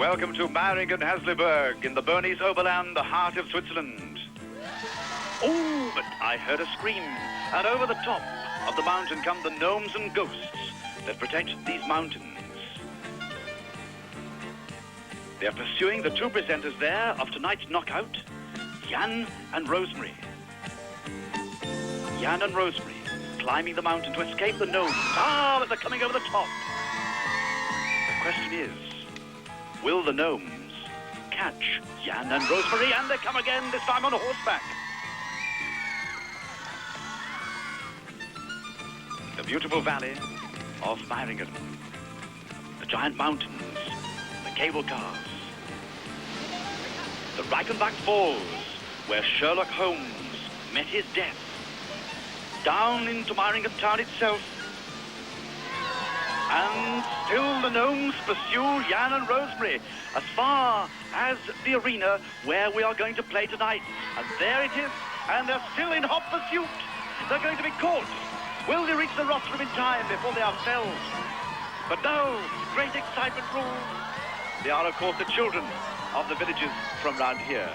Welcome to Meiringen, Hasliberg, in the Bernese Oberland, the heart of Switzerland. Oh, but I heard a scream, and over the top of the mountain come the gnomes and ghosts that protect these mountains. They are pursuing the two presenters there of tonight's knockout, Jan and Rosemary. Jan and Rosemary climbing the mountain to escape the gnomes. Ah, but they're coming over the top. The question is, will the gnomes catch Jan and Rosemary? And they come again, this time on horseback. The beautiful valley of Meiringen. The giant mountains, the cable cars. The Reichenbach Falls, where Sherlock Holmes met his death. Down into Meiringen town itself. And still the gnomes pursue Jan and Rosemary as far as the arena where we are going to play tonight. And there it is, and they're still in hot pursuit. They're going to be caught. Will they reach the rostrum in time before they are felled? But no, great excitement rules. They are, of course, the children of the villages from round here,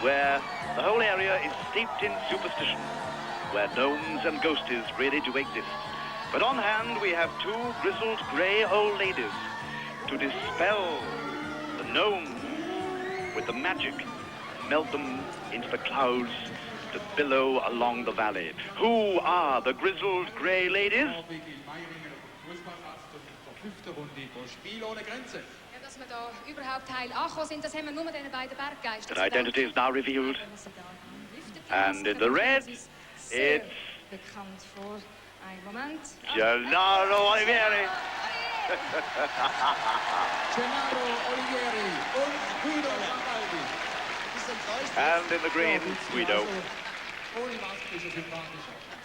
where the whole area is steeped in superstition, where gnomes and ghosties really do exist. But on hand we have two grizzled grey old ladies to dispel the gnomes with the magic, melt them into the clouds that billow along the valley. Who are the grizzled grey ladies? Their identity is now revealed. And in the red, it's Gennaro Olivieri. And in the green, Guido.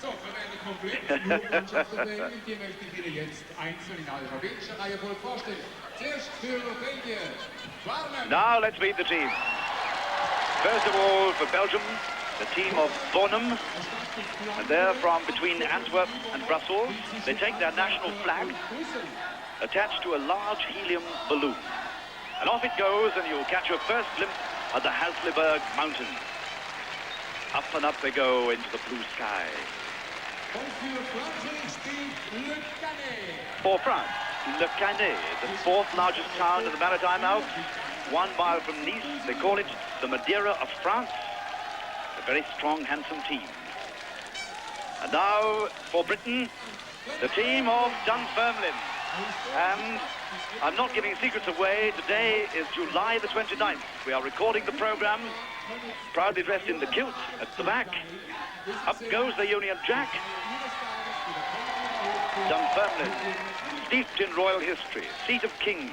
So, für eine komplette Jugendmannschaft der Belgien, die möchte ich Ihnen jetzt einzeln in alphabetischer Reihenfolge vorstellen. Zuerst für Belgien. Now let's meet the team. First of all, for Belgium, the team of Bonham. And they're from between Antwerp and Brussels. They take their national flag attached to a large helium balloon. And off it goes, and you'll catch your first glimpse of the Hasliberg mountains. Up and up they go into the blue sky. For France, Le Canet, the fourth largest town in the Maritime Alps, 1 mile from Nice. They call it the Madeira of France. A very strong, handsome team. And now for Britain, the team of Dunfermline. And I'm not giving secrets away. Today is July the 29th. We are recording the program, proudly dressed in the kilt at the back. Up goes the Union Jack. Dunfermline, steeped in royal history, seat of kings.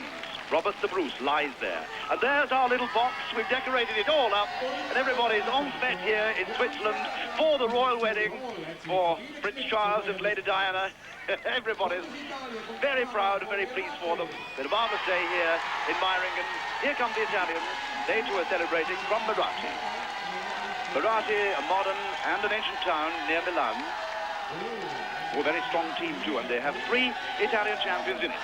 Robert the Bruce lies there. And there's our little box. We've decorated it all up. And everybody's en fete here in Switzerland for the royal wedding for Prince Charles and Lady Diana. Everybody's very proud and very pleased for them. Been a marvelous day here in Meiringen. Here come the Italians. They too are celebrating from Merate. Merate, a modern and an ancient town near Milan. A very strong team too, and they have 3 Italian champions in it.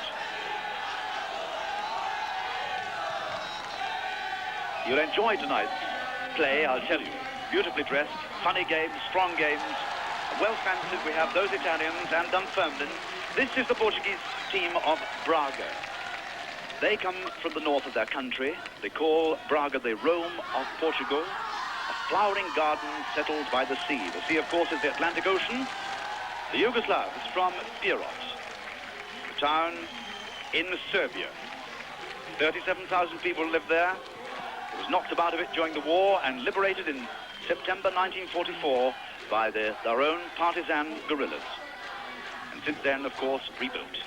You'll enjoy tonight's play, I'll tell you. Beautifully dressed, funny games, strong games. Well fancied, we have those Italians and Dunfermline. This is the Portuguese team of Braga. They come from the north of their country. They call Braga the Rome of Portugal. A flowering garden settled by the sea. The sea, of course, is the Atlantic Ocean. The Yugoslavs from Pirot, a town in Serbia. 37,000 people live there. It was knocked about a bit during the war and liberated in September 1944 by their own partisan guerrillas. And since then, of course, rebuilt.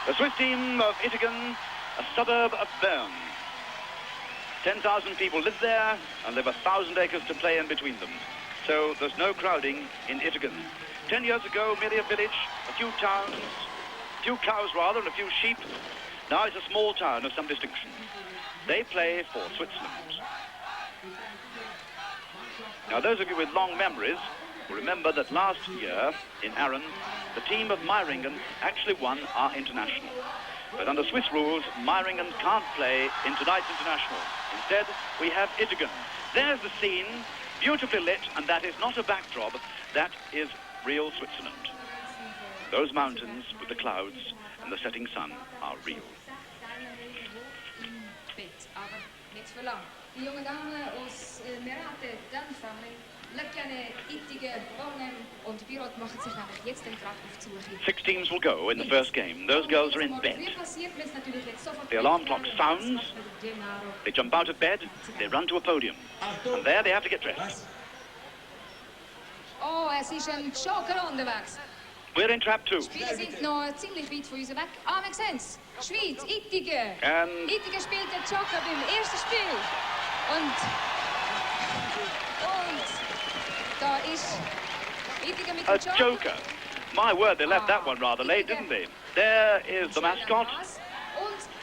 The Swiss team of Meiringen, a suburb of Bern. 10,000 people live there, and there are 1,000 acres to play in between them. So there's no crowding in Meiringen. 10 years ago, merely a village, a few towns, a few cows rather, and a few sheep. Now it's a small town of some distinction. They play for Switzerland. Now those of you with long memories will remember that last year in Arran, the team of Meiringen actually won our international. But under Swiss rules, Meiringen can't play in tonight's international. Instead, we have Yugoslavia. There's the scene, beautifully lit, and that is not a backdrop, that is real Switzerland. Those mountains with the clouds and the setting sun are real. Die jonge dame aus Merate, Dunfermline, Lekane, Ittige, Bornem und Birot machen sich nämlich jetzt den Trag auf die Suche. 6 teams will go in the first game. Those girls are in bed. The alarm clock sounds. They jump out of bed. They run to a podium. And there they have to get dressed. Oh, es ist ein Joker unterwegs. We're in trap 2. Die Spieler sind noch ziemlich weit von uns weg. Ah, wir sehen es. Schweiz, Ittige. And Ittige spielt den Joker beim ersten Spiel. Und da ist Ittige mit a dem joker. My word, they left that one rather late, didn't they? There is the mascot.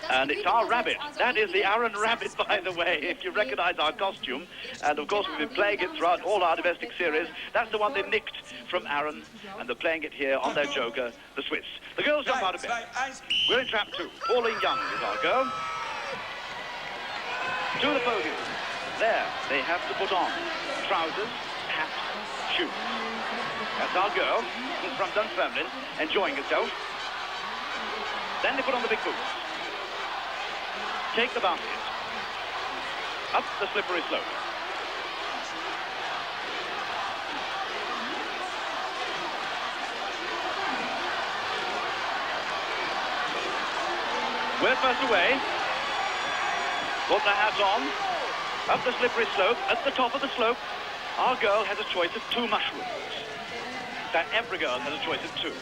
And it's our rabbit. That is the Aaron rabbit, by the way, if you recognize our costume. And of course, we've been playing it throughout all our domestic series. That's the one they nicked from Aaron, and they're playing it here on their joker, the Swiss. The girls jump out of bed. We're in trap 2. Pauline Young is our girl. To the podium. There, they have to put on trousers, hat, shoes. That's our girl from Dunfermline, enjoying herself. Then they put on the big boots. Take the basket. Up the slippery slope. We're first away. Put the hat on. Up the slippery slope. At the top of the slope, our girl has a choice of 2 mushrooms. That every girl has a choice of 2.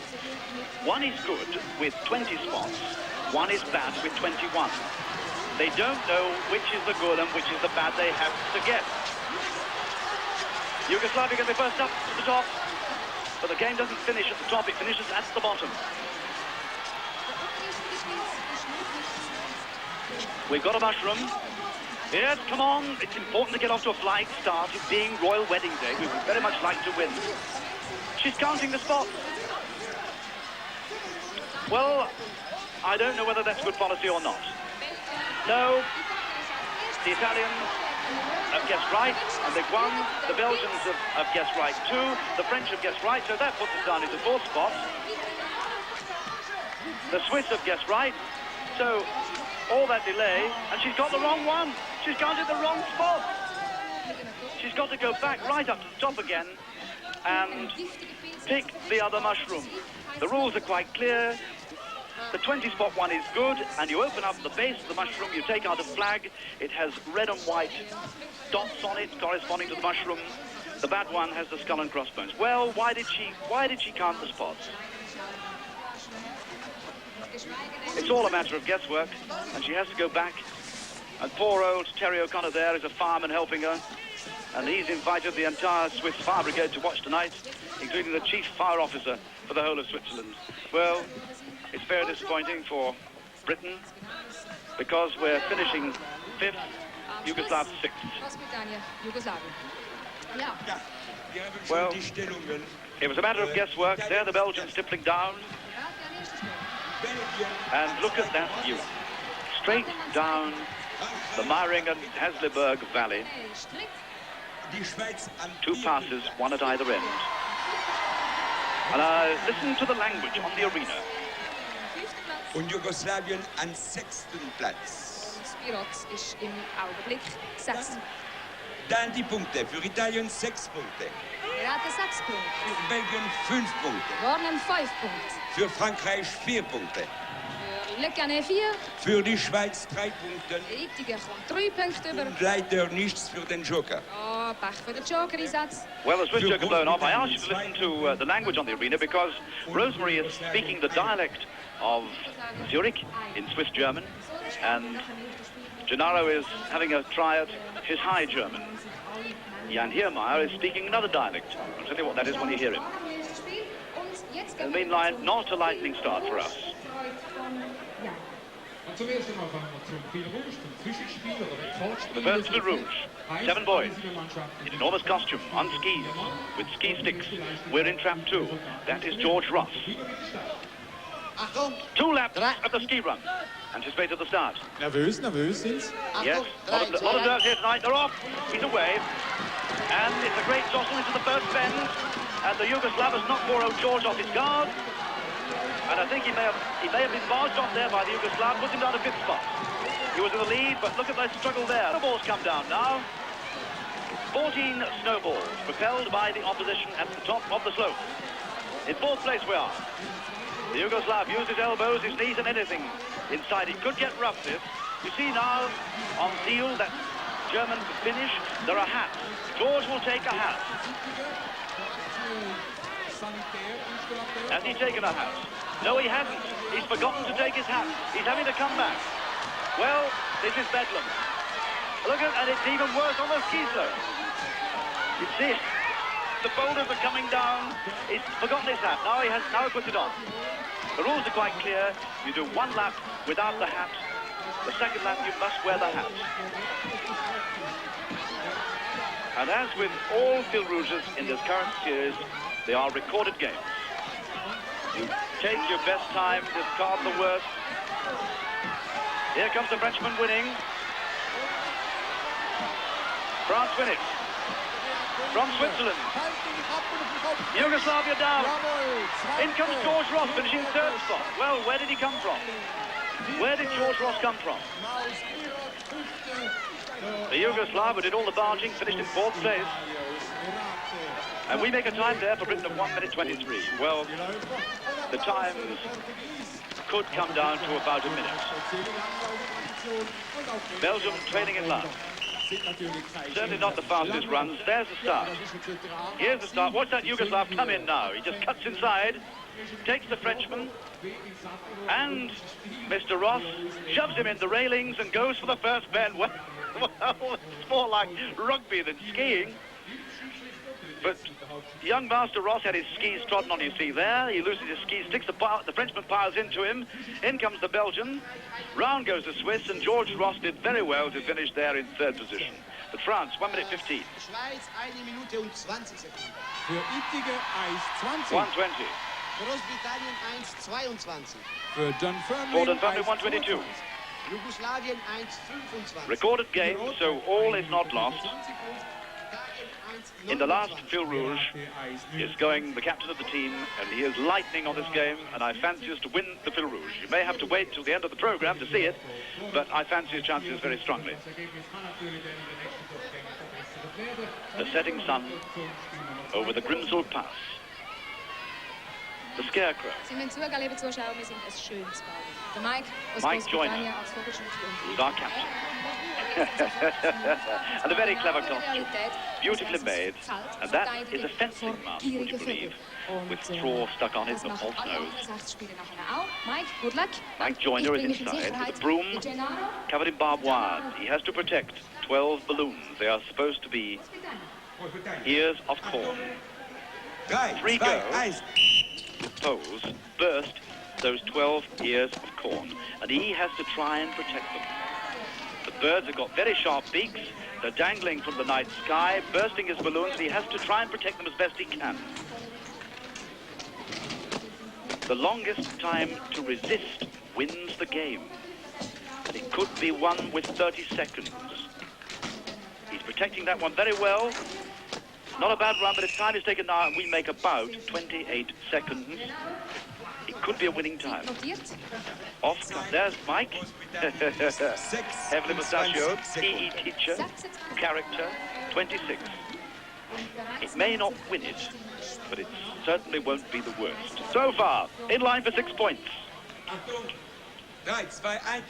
One is good with 20 spots. One is bad with 21. They don't know which is the good and which is the bad they have to get. Yugoslavia going to be first up to the top, but the game doesn't finish at the top, it finishes at the bottom. We've got a mushroom. Yes, come on, it's important to get off to a flying start. It being Royal Wedding Day, we would very much like to win. She's counting the spots. Well, I don't know whether that's good policy or not. No, the Italians have guessed right, and they've won. The Belgians have guessed right too. The French have guessed right, so that puts us down into 4th spot. The Swiss have guessed right, so all that delay, and she's got the wrong one. She's counted the wrong spot. She's got to go back right up to the top again and pick the other mushroom. The rules are quite clear. The 20-spot one is good, and you open up the base of the mushroom, you take out a flag. It has red and white dots on it corresponding to the mushroom. The bad one has the skull and crossbones. Well, why did she count the spots? It's all a matter of guesswork, and she has to go back. And poor old Terry O'Connor there is a fireman helping her, and he's invited the entire Swiss fire brigade to watch tonight, including the chief fire officer for the whole of Switzerland. Well, it's very disappointing for Britain, because we're finishing 5th, Yugoslav 6th. Well, it was a matter of guesswork. There the Belgians stippling down. And look at that view. Straight down the Meiringen Hasliberg Valley. 2 passes, one at either end. And listen to the language on the arena. Und Jugoslawien an 6. Platz. Birot ist im Augenblick 6. Dann die Punkte. Für Italien 6 Punkte. Merate 6 Punkte. Für Belgien 5 Punkte. Bornem 5 Punkte. Für Frankreich 4 Punkte. Für Lekane 4. Für die Schweiz 3 Punkte. Ittige kommt 3 Punkte über. Und leider nichts für den Joker. Oh, Pech für den Joker-Einsatz. Well, the Swiss joker blown off. I asked you to listen to the language on the arena because Rosemary is speaking the dialect of Zurich in Swiss German, and Gennaro is having a try at his High German. Jan Hiermeyer is speaking another dialect. I'll tell you what that is when you hear him. In the meanwhile, not a lightning start for us. The first to the Rouge, 7 boys, in enormous costume, on skis, with ski sticks. We're in trap 2. That is George Ross. 2 laps of the ski run. Anticipate at the start. Nervös sind sie. Yes, a lot of nerves here tonight. They're off. He's away. And it's a great jostle into the first bend. And the Yugoslav has knocked poor old George off his guard. And I think he may have been barged off there by the Yugoslav, put him down to 5th spot. He was in the lead, but look at the struggle there. Snowballs come down now. 14 snowballs propelled by the opposition at the top of the slope. In 4th place we are. The Yugoslav used his elbows, his knees and anything inside. He could get rough this. You see now on seal that German finish, there are hats. George will take a hat. Has he taken a hat? No, he hasn't. He's forgotten to take his hat. He's having to come back. Well, this is bedlam. Look at, and it's even worse on the ski slope. You see, the boulders are coming down. He's forgotten his hat. Now he puts it on. The rules are quite clear. You do 1 lap without the hat. The 2nd lap, you must wear the hat. And as with all Fil Rouges in this current series, they are recorded games. You take your best time, discard the worst. Here comes the Frenchman winning. France win it. From Switzerland. Yugoslavia down. In comes George Ross, finishing 3rd spot. Well, where did he come from? Where did George Ross come from? The Yugoslav, who did all the barging, finished in 4th place. And we make a time there for Britain of 1 minute 23. Well, the times could come down to about a minute. Belgium trailing in last. Certainly not the fastest runs. There's the start. Here's the start. Watch that Yugoslav come in now. He just cuts inside, takes the Frenchman, and Mr. Ross shoves him in the railings and goes for the first bend. Well, it's more like rugby than skiing. But young Master Ross had his skis trodden on, you see there. He loses his skis, sticks the Frenchman piles into him. In comes the Belgian. Round goes the Swiss, and George Ross did very well to finish there in 3rd position. But France, 1 minute 15. Schweiz, 1 Minute und 20 Sekunden. Für Ittige 1:20. 1:20. Großbritannien 1:22. Für Dunfermline For Dunfermline, 1:22. Jugoslawien 1:25. Recorded game, so all is not lost. In the last Fil Rouge is going the captain of the team, and he is lightning on this game, and I fancy us to win the Fil Rouge. You may have to wait till the end of the programme to see it, but I fancy his chances very strongly. The setting sun over the Grimsel Pass. The Scarecrow. Sie müssen zugeben, liebe Zuschauer, wir sind ein schönes Ball. Der Mike aus Mike Joyner, Großbritannien als Vogelschutz. who's our captain. And a very clever costume, beautifully made, and that is a fencing mask, would you believe, with straw stuck on it, but false nose. Mike, good luck. Mike Joyner is inside with a broom covered in barbed wire. He has to protect 12 balloons. They are supposed to be ears of corn. 3 go. Poles burst those 12 ears of corn, and he has to try and protect them. The birds have got very sharp beaks. They're dangling from the night sky, bursting his balloons, and he has to try and protect them as best he can. The longest time to resist wins the game. And it could be won with 30 seconds. He's protecting that one very well. Not a bad run, but his time is taken now, and we make about 28 seconds. It could be a winning time. Off comes, there's Mike. Heavily mustachioed, PE teacher, character, 26. It may not win it, but it certainly won't be the worst. So far, in line for 6 points. 3, 2, 1.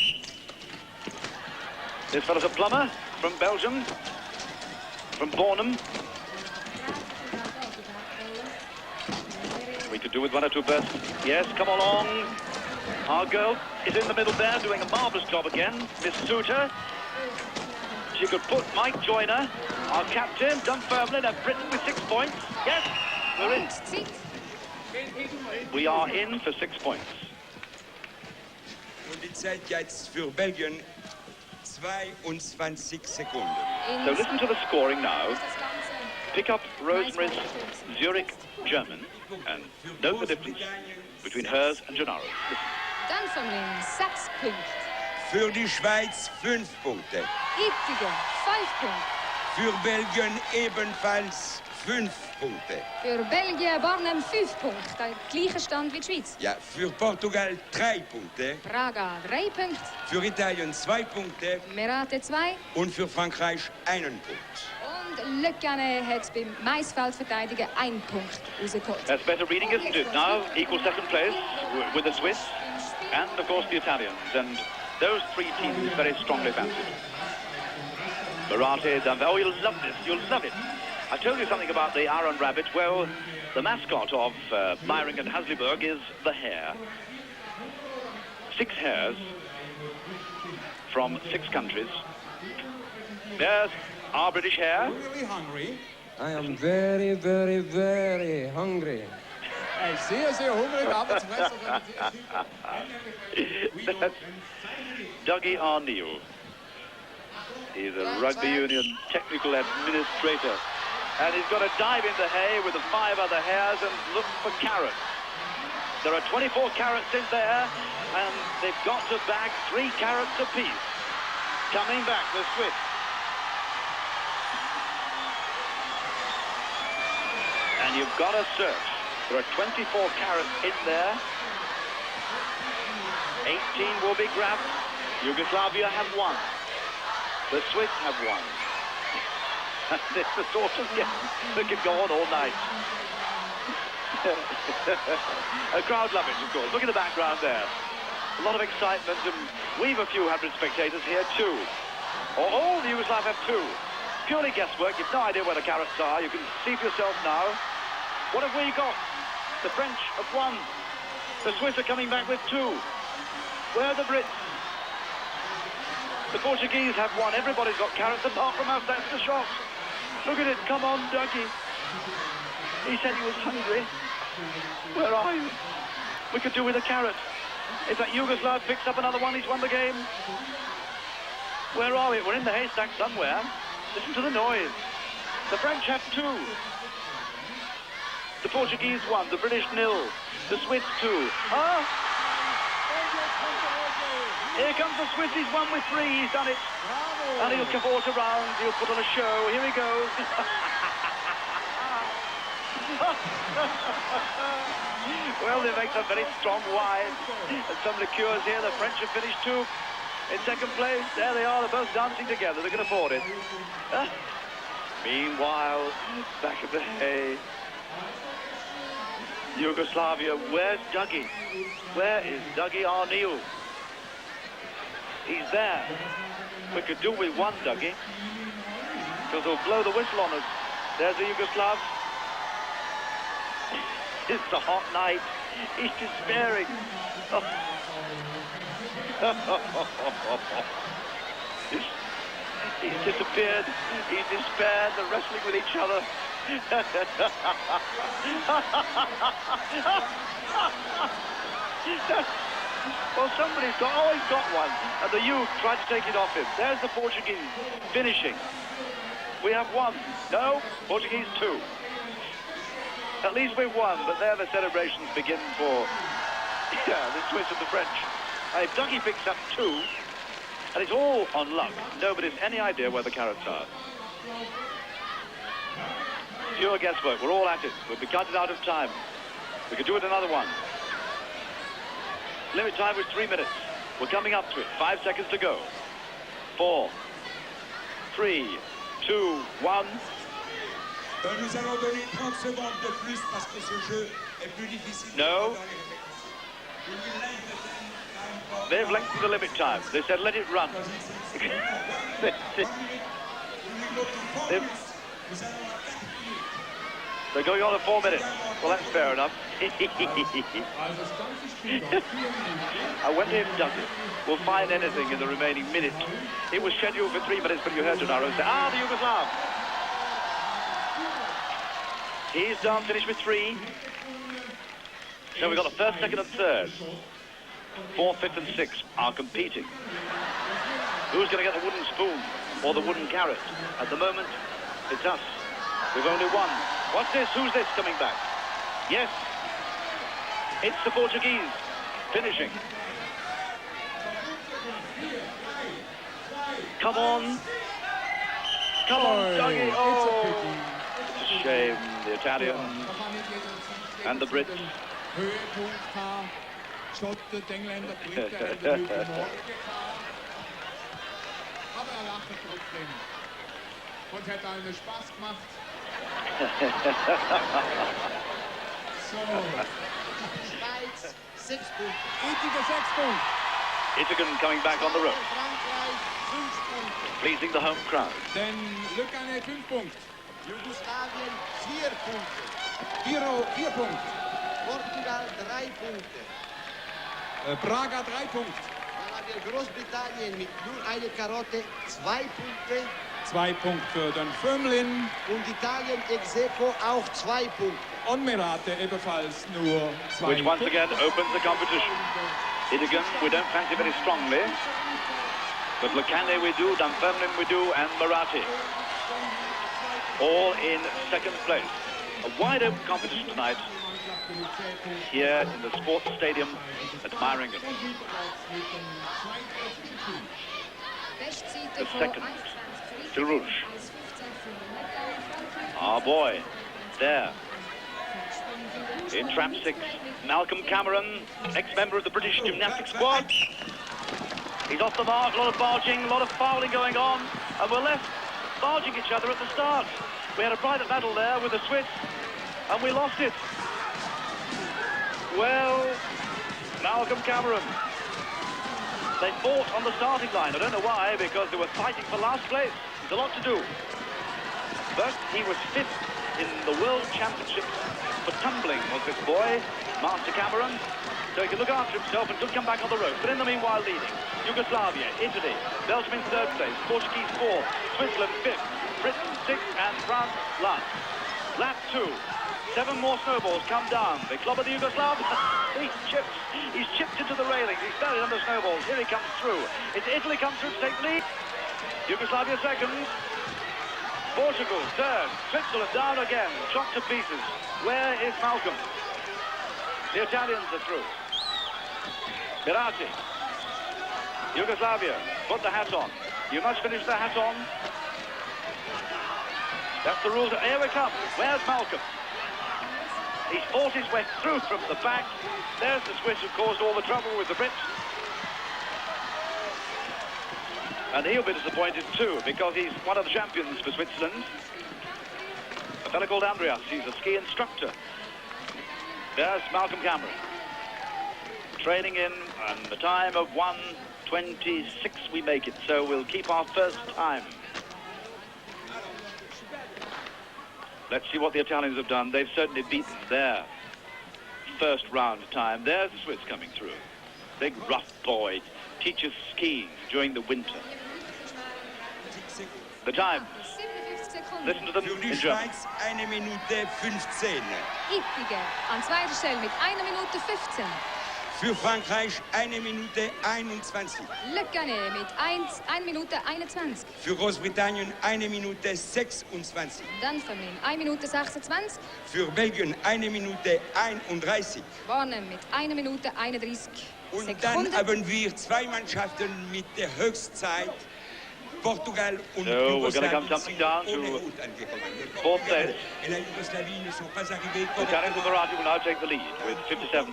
This fellow's a plumber from Belgium, from Bornham. We could do with 1 or 2 bursts. Yes, come along. Our girl is in the middle there doing a marvellous job again. Miss Suter. She could put Mike Joyner, our captain, Dunfermline, and Britain with 6 points. Yes, we're in. We are in for 6 points. Und die Zeit jetzt für Belgien 22 Sekunden. So listen to the scoring now. Pick up Rosemary's Zurich German and note the difference between hers and Gennaro's. Listen. Dunfermline 6 Punkte. Für die Schweiz 5 Punkte. Ittigen 5 Punkte. Für Belgien ebenfalls 5 Punkte. Für Belgien Bornem 5 Punkte. Der gleiche Stand wie die Schweiz. Ja, für Portugal 3 Punkte. Praga 3 Punkte. Für Italien 2 Punkte. Merate 2. Und für Frankreich 1 Punkt. Und Lekane hat beim Maisfeldverteidigen 1 Punkt rausgeholt. That's better reading, isn't it? Now, equal second place with the Swiss and, of course, the Italians. And those three teams very strongly fancied. Merate, Dunfermline. Oh, you'll love this. You'll love it. I told you something about the Iron Rabbit. Well, the mascot of Meiringen and Hasliberg is the hare. 6 hares from 6 countries. There's our British hare. Really hungry. I am very, very, very hungry. Hij is zeer, zeer hongerig. Aan het fressen. That's Dougie Arneil. He's a rugby union technical administrator. And he's got to dive in the hay with the 5 other hares and look for carrots. There are 24 carrots in there, and they've got to bag 3 carrots apiece. Coming back, the Swiss. And you've got to search. There are 24 carrots in there. 18 will be grabbed. Yugoslavia have 1. The Swiss have 1. It's the sort of game that can go on all night. A crowd love it, of course. Look at the background there. A lot of excitement, and we've a few hundred spectators here too. Or all the Yugoslav have 2. Purely guesswork. You've no idea where the carrots are. You can see for yourself now. What have we got? The French have 1. The Swiss are coming back with 2. Where are the Brits? The Portuguese have 1. Everybody's got carrots apart from us. That's the shock. Look at it. Come on, Dougie. He said he was hungry. Where are you? We could do with a carrot. If that Yugoslav picks up another one, he's won the game. Where are we? We're in the haystack somewhere. Listen to the noise. The French have 2. The Portuguese 1. The British 0. The Swiss 2. Ah! Here comes the Swiss. He's won with 3. He's done it. And he'll cavort around. He'll put on a show. Here he goes. Well, they make some very strong wine and some liqueurs here. The French have finished 2 in second place. There they are. They're both dancing together. They can afford it. Meanwhile, back at the hay, Yugoslavia. Where's Dougie? Where is Dougie Arneil? He's there. We could do with 1, Dougie, because they'll blow the whistle on us. There's the Yugoslav. It's a hot night. He's despairing. Oh. He's disappeared. He's despaired. They're wrestling with each other. Well, somebody's got... Oh, he's got 1. And the Yug tried to take it off him. There's the Portuguese finishing. We have 1. No, Portuguese 2. At least we've won, but there the celebrations begin for the Swiss and the French. If Dougie picks up 2, and it's all on luck, nobody's any idea where the carrots are. Pure guesswork. We're all at it. We'll be cutting out of time. We could do it another one. Limit time was 3 minutes. We're coming up to it. 5 seconds to go. 4, 3, 2, 1. Nous allons donner 30 secondes de plus parce que ce jeu est plus difficile. No. They've lengthened the limit time. They said let it run. They're going on at 4 minutes. Well, that's fair enough. I wonder if Dougie will find anything in the remaining minute. It was scheduled for 3 minutes, but you heard Gennaro say, the Yugoslav. He's done, finished with 3. So we've got the 1st, 2nd and 3rd. 4th, 5th and 6th are competing. Who's going to get the wooden spoon or the wooden carrot? At the moment, it's us. We've only one. What's this? Who's this coming back? Yes. It's the Portuguese finishing. Come on. Come on, Dougie. Oh, it's a shame. The Italians and the Brits. Höhepunkt Schotten, die Engländer, Briten haben heute Morgen gehabt. Aber lachte trotzdem. Und hat allen Spaß gemacht. So. Schweiz, 6 Punkte. Ittigen 6 Punkte. Ittigen coming back on the road, Frankreich, 5 Punkte. pleasing the home crowd. Dann Lückane 5 Punkte. Jugoslawien, 4 Punkte. 4 Punkte. Portugal, 3 Punkte. Praga 3 Punkte. Dann haben wir Großbritannien mit nur einer Karotte, 2 Punkte. 2 Punkte für Dunfermline. Und Italien ex aequo auch 2 Punkte. Und Merate ebenfalls nur 2 Which once Punkte. again opens the competition. Ittigen we don't fancy very strongly, but Lukane we do, Dunfermline we do, and Marathi all in second place. A wide open competition tonight here in the sports stadium at Meiringen. The second to Rouge. Our boy there in trap 6, Malcolm Cameron, ex-member of the British gymnastics squad. He's off the mark, a lot of barging, a lot of fouling going on, and we're left barging each other at the start. We had a private battle there with the Swiss, and we lost it. Well, Malcolm Cameron. They fought on the starting line. I don't know why, because they were fighting for last place. There's a lot to do. But he was 5th in the World Championships for tumbling, was this boy, Master Cameron. So he could look after himself and could come back on the road. But in the meanwhile, leading Yugoslavia, Italy, Belgium in 3rd place, Portuguese 4th, Switzerland 5th, Britain 6th, and France last. Lap 2. 7 more snowballs come down. They clobber the Yugoslav. He's chipped into the railings. He's buried under snowballs. Here he comes through. It's Italy comes through to take the lead. Yugoslavia 2nd. Portugal 3rd. Switzerland down again. Chopped to pieces. Where is Malcolm? The Italians are through. Birati. Yugoslavia, put the hat on. You must finish the hat on. That's the rules. Here we come. Where's Malcolm? He's fought his way through from the back. There's the Swiss who caused all the trouble with the Brits. And he'll be disappointed too, because he's one of the champions for Switzerland. A fellow called Andreas, he's a ski instructor. There's Malcolm Cameron. Training in, and the time of 1:26 we make it, so we'll keep our first time. Let's see what the Italians have done. They've certainly beaten their first round time. There's the Swiss coming through. Big rough boy, teaches skiing during the winter. The times. Listen to them Für die in German. Schweiz 1 Minute 15. Ittigen an zweiter Stelle mit 1 Minute 15. Für Frankreich 1 Minute 21. Lückane mit 1 Minute 21. Für Großbritannien 1 Minute 26. Dunfermline 1 Minute 26. Für Belgien 1 Minute 31. Warnen mit 1 Minute 31 Und dann Sekunden. haben wir 2 Mannschaften mit der Höchstzeit. Portugal und So, we're going to come Jugoslawien something sind down ohne to Hut angekommen. 4th place. Et la Yougoslavie ne sont pas arrivés The Italians and Marathi will now take the lead with 57.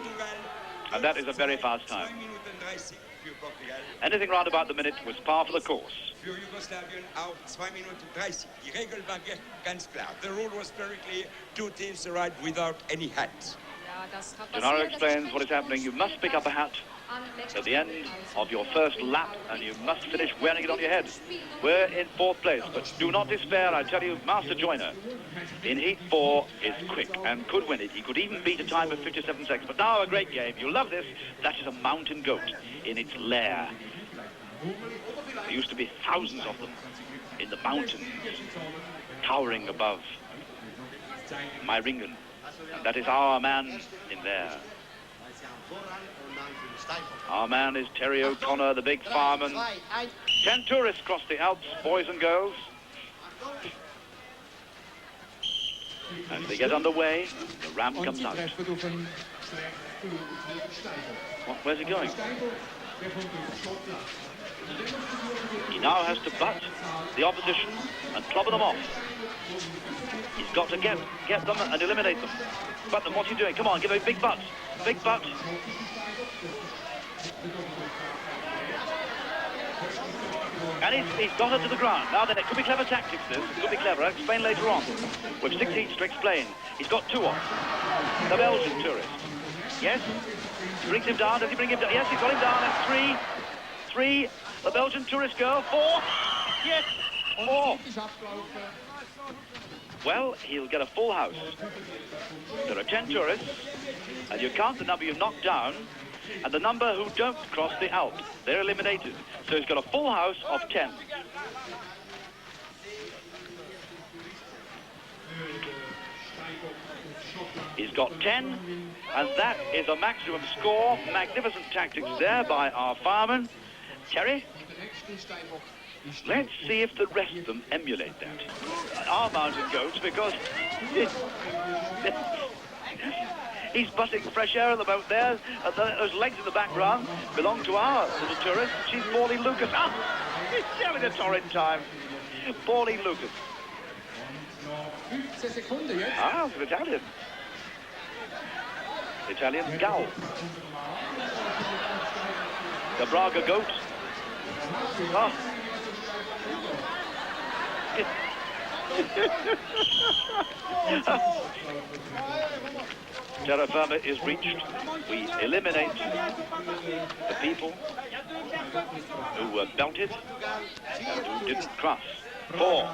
And that is a very fast time. 2 Minuten 30 für Portugal. Anything round about the minute was par for the course. Für Jugoslawien auch 2 Minuten 30. Die Regel war ganz klar. The rule was very clear. 2 teams arrived without any hats. Ja, das hat Gennaro passiert, das explains ist what is happening. You must pick up a hat at the end of your first lap, and you must finish wearing it on your head. We're in 4th place, but do not despair. I tell you, Master Joyner in Heat 4 is quick and could win it. He could even beat a time of 57 seconds. But now a great game. You love this. That is a mountain goat in its lair. There used to be thousands of them in the mountains, towering above Meiringen. And that is our man in there. Our man is Terry O'Connor, the big fireman. 10 tourists cross the Alps, boys and girls. As they get underway, the ramp Und comes sie out. treffen auf einen schlecht blutigen Steiger. Where's he going? Steiger, der kommt aus Schottland. He now has to butt the opposition and clobber them off. He's got to get them and eliminate them. Butt them, what's he doing? Come on, give him a big butt. Big butt. And he's got her to the ground. Now then, it could be clever tactics, this. It could be clever. I'll explain later on. We've 6 each to explain. He's got 2 off. The Belgian tourist. Yes? He brings him down. Does he bring him down? Yes, he's got him down. And 3. The Belgian tourist girl. 4. Yes. 4. Well, he'll get a full house. There are 10 tourists, and you count the number you knock down, and the number who don't cross the Alp. They're eliminated. So he's got a full house of 10. He's got 10, and that is a maximum score. Magnificent tactics there by our fireman. Terry? Let's see if the rest of them emulate that. Our mountain goats, because he's butting fresh air at the moment there. Those legs in the background belong to our little tourist. She's Pauline Lucas. Ah, he's having a torrid time. Pauline Lucas. Ah, it's an Italian. Italian Gal. The Braga goat. Oh. Terra firma is reached. We eliminate the people who were belted and who didn't cross. 4.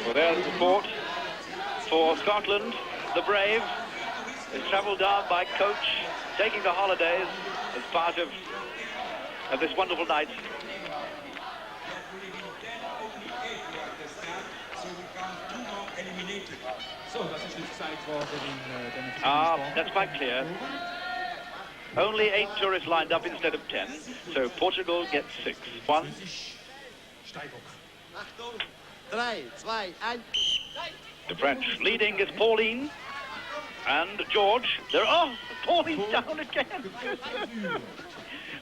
So there's the fort for Scotland. The brave is travelled down by coach, taking the holidays as part of this wonderful night. That's quite clear. Only 8 tourists lined up instead of 10, so Portugal gets 6. 1. 3, 2, 1. The French leading is Pauline and George. Pauline's down again.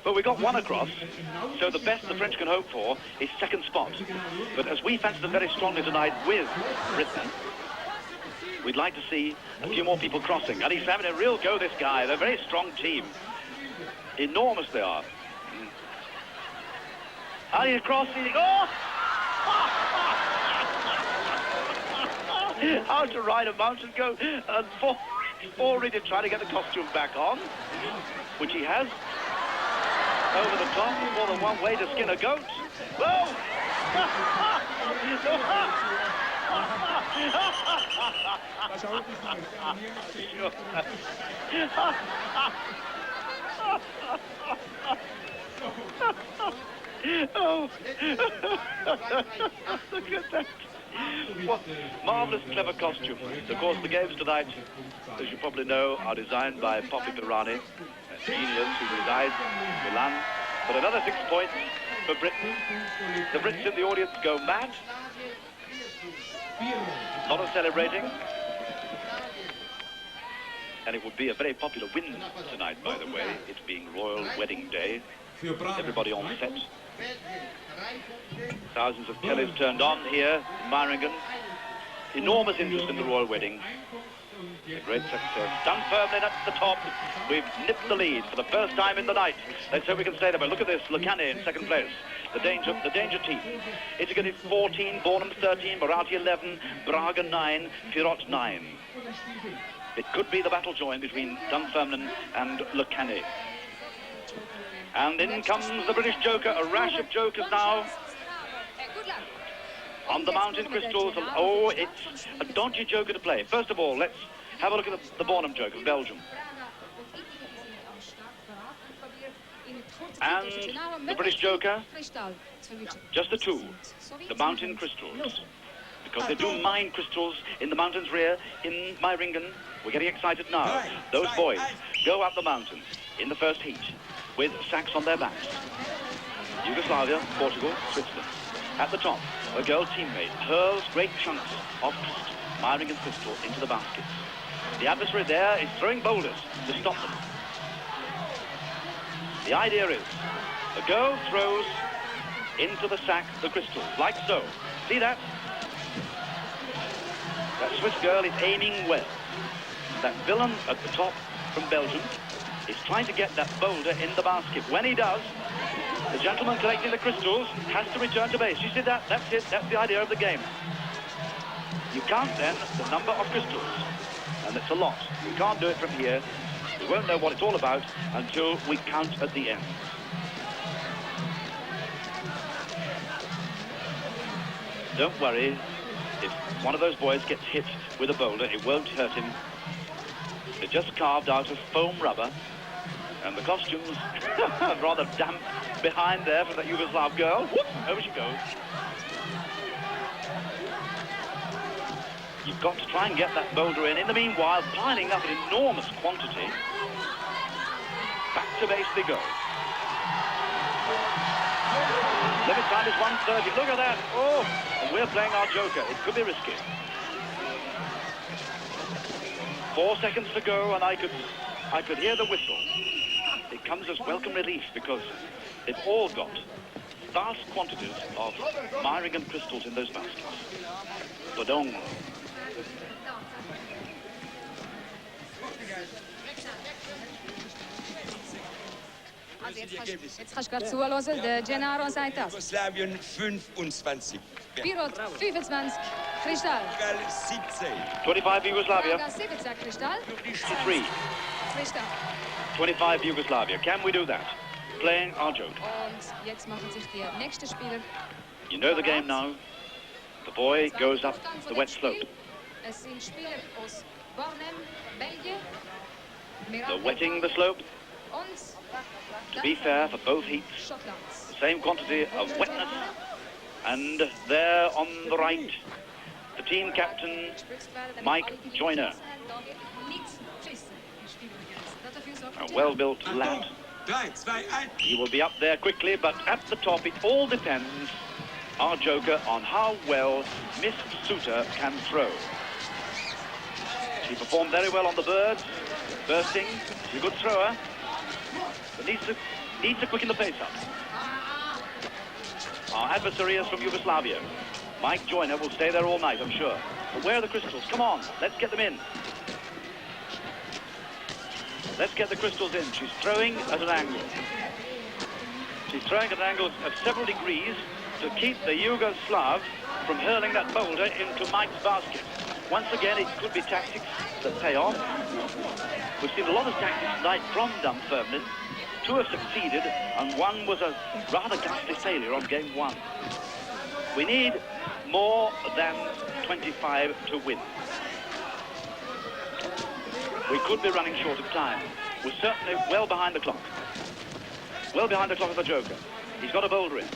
But we got 1 across, so the best the French can hope for is 2nd spot. But as we fancy them very strongly tonight with Britain, we'd like to see a few more people crossing. And he's having a real go, this guy. They're a very strong team. Enormous they are. And he's crossing. Oh! How to ride a mountain goat. And four really trying to get the costume back on, which he has. Over the top, more than one way to skin a goat. Whoa! Oh, look at that. What marvellous, clever costumes. Of course, the games tonight, as you probably know, are designed by Poppy Pirani, a genius who resides in Milan. But another 6 points for Britain. The Brits in the audience go mad. A lot of celebrating. And it would be a very popular win tonight, by the way, it being Royal Wedding Day. Everybody on set. Thousands of tellies turned on here in Meiringen. Enormous interest in the royal wedding. A great success. Dunfermline at the top. We've nipped the lead for the first time in the night. Let's hope we can stay there. But look at this. Lecane in 2nd place. The danger team. Ittigen 14, Bornham 13, Barati 11, Braga 9, Pirot 9. It could be the battle join between Dunfermline and Lecane. And in comes the British Joker, a rash of jokers now. On the mountain crystals. Oh, it's a dodgy joker to play. First of all, let's have a look at the Bornham Joker of Belgium. And the British Joker, just the 2, the mountain crystals. Because they do mine crystals in the mountain's rear in Meiringen. We're getting excited now. Those boys go up the mountain in the first heat with sacks on their backs. Yugoslavia, Portugal, Switzerland. At the top, a girl teammate hurls great chunks of crystal, Meiringen crystal, into the basket. The adversary there is throwing boulders to stop them. The idea is, the girl throws into the sack the crystals, like so. See that? That Swiss girl is aiming well. That villain at the top from Belgium is trying to get that boulder in the basket. When he does, the gentleman collecting the crystals has to return to base. You see that? That's it. That's the idea of the game. You count then the number of crystals, and it's a lot. We can't do it from here. We won't know what it's all about until we count at the end. Don't worry, if one of those boys gets hit with a boulder, it won't hurt him. They're just carved out of foam rubber, and the costumes are rather damp behind there for that Yugoslav girl. Whoop, over she goes. You've got to try and get that boulder in. In the meanwhile, piling up an enormous quantity. Back to base they go. Limit time is 1:30. Look at that. Oh, and we're playing our joker. It could be risky. 4 seconds to go, and I could hear the whistle. It comes as welcome relief because they've all got vast quantities of Meiringen crystals in those baskets. Badong. Also jetzt kannst du gerade zuhören, der Gennaro sagt das. Yugoslavien 25. Pirot 25, Kristall. 17. 25 Yugoslavia. Praga 17, Kristall. 3. Kristall. 25 Yugoslavia. Can we do that? Playing our joke. Und jetzt machen sich die nächsten Spieler. You know the game now. The boy goes up the wet slope. Es sind Spieler aus Bornem, Belgien. They're wetting the slope. Und To be fair, for both heats, Schottland. the same quantity of wetness. And there on the right, the team captain, Mike Joyner. A well-built lad. He will be up there quickly, but at the top it all depends, our joker, on how well Miss Suter can throw. She performed very well on the birds, bursting. She's a good thrower, but needs to quicken the pace up. Our adversary is from Yugoslavia. Mike Joyner will stay there all night, I'm sure. But where are the crystals? Come on, let's get them in. Let's get the crystals in. She's throwing at an angle. She's throwing at an angle of several degrees to keep the Yugoslav from hurling that boulder into Mike's basket. Once again, it could be tactics that pay off. We've seen a lot of tactics tonight from Dunfermline. 2 have succeeded, and 1 was a rather ghastly failure on game 1. We need more than 25 to win. We could be running short of time. We're certainly well behind the clock. Well behind the clock of the joker. He's got a boulder in.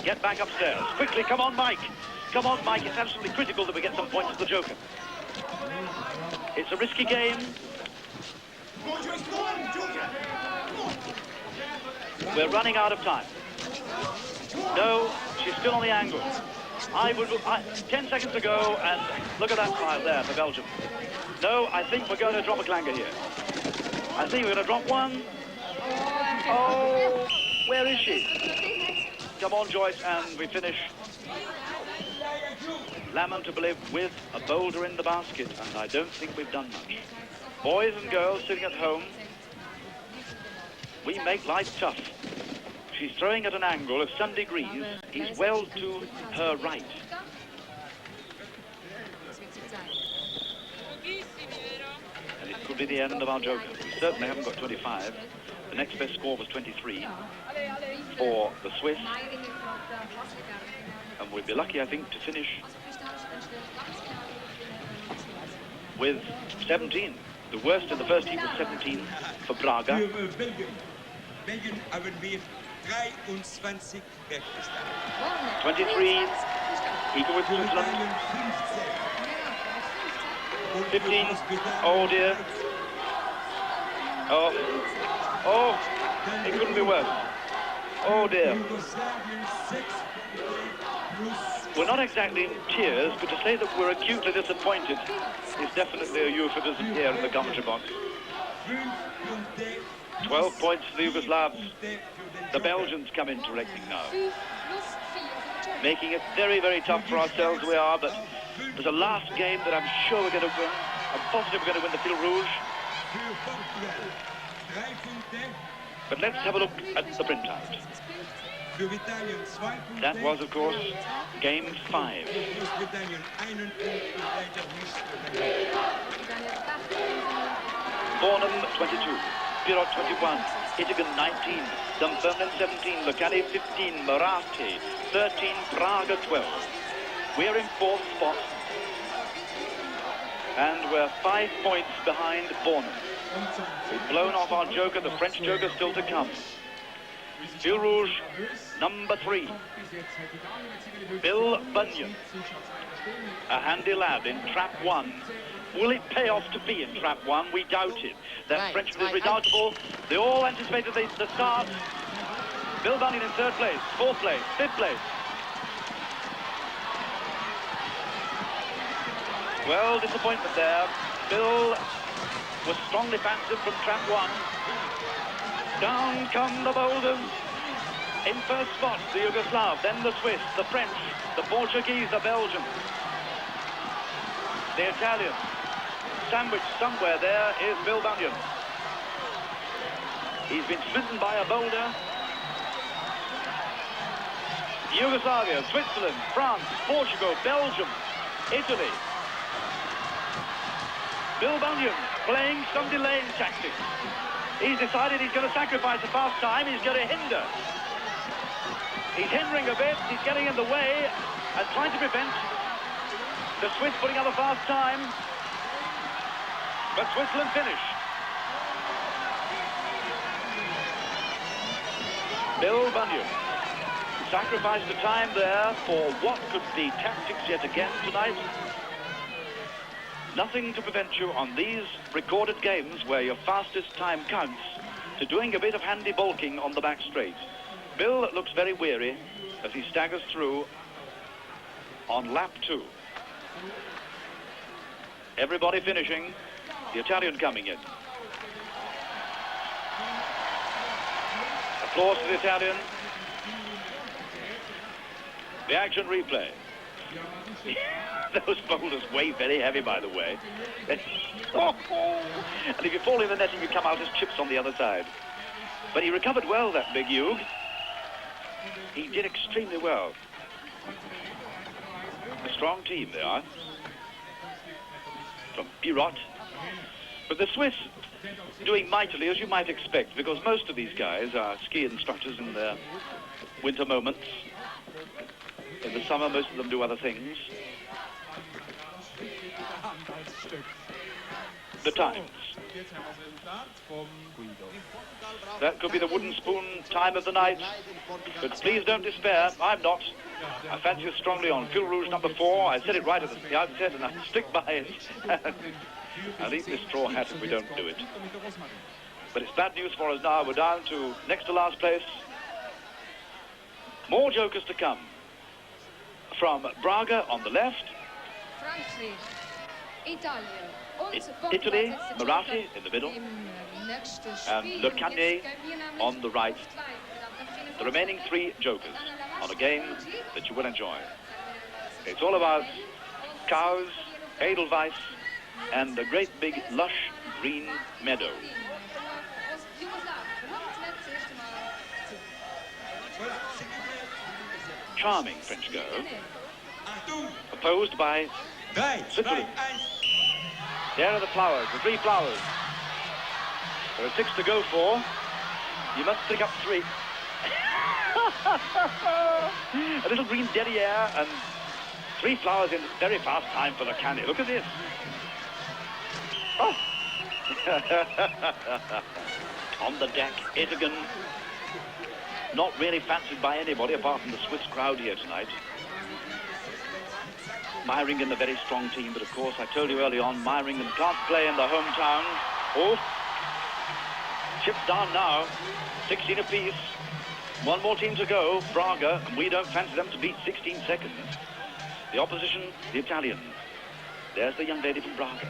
Get back upstairs. Quickly, come on, Mike. Come on, Mike. It's absolutely critical that we get some points with the joker. It's a risky game. We're running out of time. No, she's still on the angle. 10 seconds to go, and look at that pile there for Belgium. No, I think we're going to drop a clanger here. I think we're going to drop one. Oh, where is she? Come on, Joyce, and we finish, lamentably, with a boulder in the basket, and I don't think we've done much. Boys and girls sitting at home, we make life tough. She's throwing at an angle of some degrees. He's well to her right. And it could be the end of our joker. We certainly haven't got 25. The next best score was 23 for the Swiss. And we'd be lucky, I think, to finish with 17. The worst in the first heat was 17 for Braga. Belgien haben wir 23 Rechtstände. 23, equal with Switzerland. 15, oh dear. Oh, it couldn't be worse. Oh dear. We're not exactly in tears, but to say that we're acutely disappointed is definitely a euphemism here in the commentary box. 12 points for the Yugoslavs. The Belgians come into reckoning now. Making it very, very tough for ourselves, we are, but there's a last game that I'm sure we're going to win. I'm positive we're going to win the Fil Rouge. But let's have a look at the printout. That was, of course, game 5. Bornham 22, Pirot 21, Meiringen 19, Dunfermline 17, Lucani 15, Meiringen 13, Praga 12. We're in 4th spot, and we're 5 points behind Bornham. We've blown off our joker, the French joker still to come. Fil Rouge, number 3. Bill Bunyan, a handy lad in trap 1. Will it pay off to be in trap 1? We doubt it. That Frenchman is redoubtable. They all anticipated the start. Bill Bunyan in 3rd place, 4th place, 5th place. Well, disappointment there. Bill was strongly fancied from trap 1. Down come the boulders. In 1st spot, the Yugoslav, then the Swiss, the French, the Portuguese, the Belgians, the Italians. Sandwiched somewhere there is Bill Bunyan. He's been smitten by a boulder. Yugoslavia, Switzerland, France, Portugal, Belgium, Italy. Bill Bunyan playing some delaying tactics. He's decided he's going to sacrifice a fast time. He's going to hinder. He's hindering a bit. He's getting in the way and trying to prevent the Swiss putting up a fast time. But Switzerland finish. Bill Bunyan sacrificed the time there for what could be tactics yet again tonight. Nothing to prevent you on these recorded games where your fastest time counts to doing a bit of handy bulking on the back straight. Bill looks very weary as he staggers through on lap 2. Everybody finishing, the Italian coming in. Applause to the Italian. The action replay. Those boulders weigh very heavy, by the way. And if you fall in the netting, you come out as chips on the other side. But he recovered well, that big Hugh. He did extremely well. A strong team they are. From Pirot. But the Swiss doing mightily, as you might expect, because most of these guys are ski instructors in their winter moments. In the summer, most of them do other things. The times. That could be the wooden spoon time of the night. But please don't despair. I'm not. I fancy it strongly on Fil Rouge number 4. I said it right at the outset and I stick by it. I'll eat this straw hat if we don't do it. But it's bad news for us now. We're down to next to last place. More jokers to come. From Braga on the left. Italy, Meiringen in the middle. And Lucani on the right. The remaining 3 jokers on a game that you will enjoy. It's all about cows, edelweiss, and a great big lush green meadow. Charming French girl, opposed by Switzerland. There are the flowers, the 3 flowers. There are 6 to go for. You must pick up 3. A little green derriere and 3 flowers in very fast time for the candy. Look at this. Oh. On the deck, Meiringen. Not really fancied by anybody apart from the Swiss crowd here tonight. Meiringen, a very strong team, but of course, I told you early on, Meiringen can't play in the hometown. Oh, chips down now, 16 apiece. One more team to go, Braga, and we don't fancy them to beat 16 seconds. The opposition, the Italians. There's the young lady from Braga.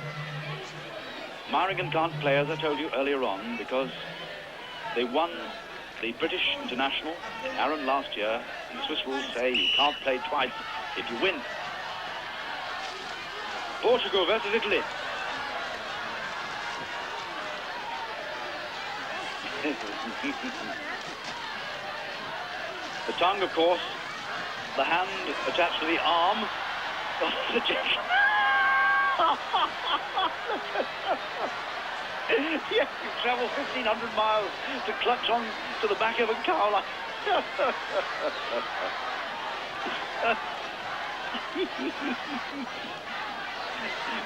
Meiringen can't play, as I told you earlier on, because they won the British International, Aaron, last year, and the Swiss rules say you can't play twice if you win. Portugal versus Italy. The tongue, of course, the hand attached to the arm. Yes, you travel 1,500 miles to clutch on to the back of a cow like...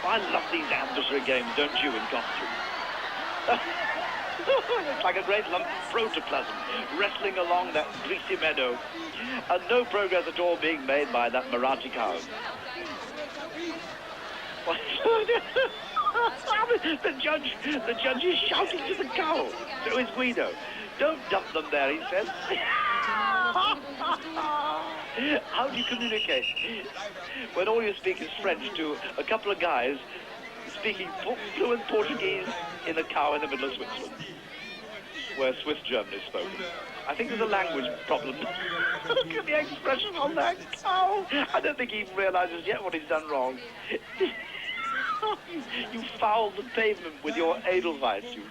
I love these adversary games, don't you, in costume? It's like a great lump of protoplasm wrestling along that greasy meadow, and no progress at all being made by that Marathi cow. The judge is shouting to the cow. So is Guido. Don't dump them there, he says. How do you communicate when all you speak is French to a couple of guys speaking fluent Portuguese in a cow in the middle of Switzerland, where Swiss German is spoken? I think there's a language problem. Look at the expression on that cow. I don't think he even realizes yet what he's done wrong. You fouled the pavement with your Edelweiss, you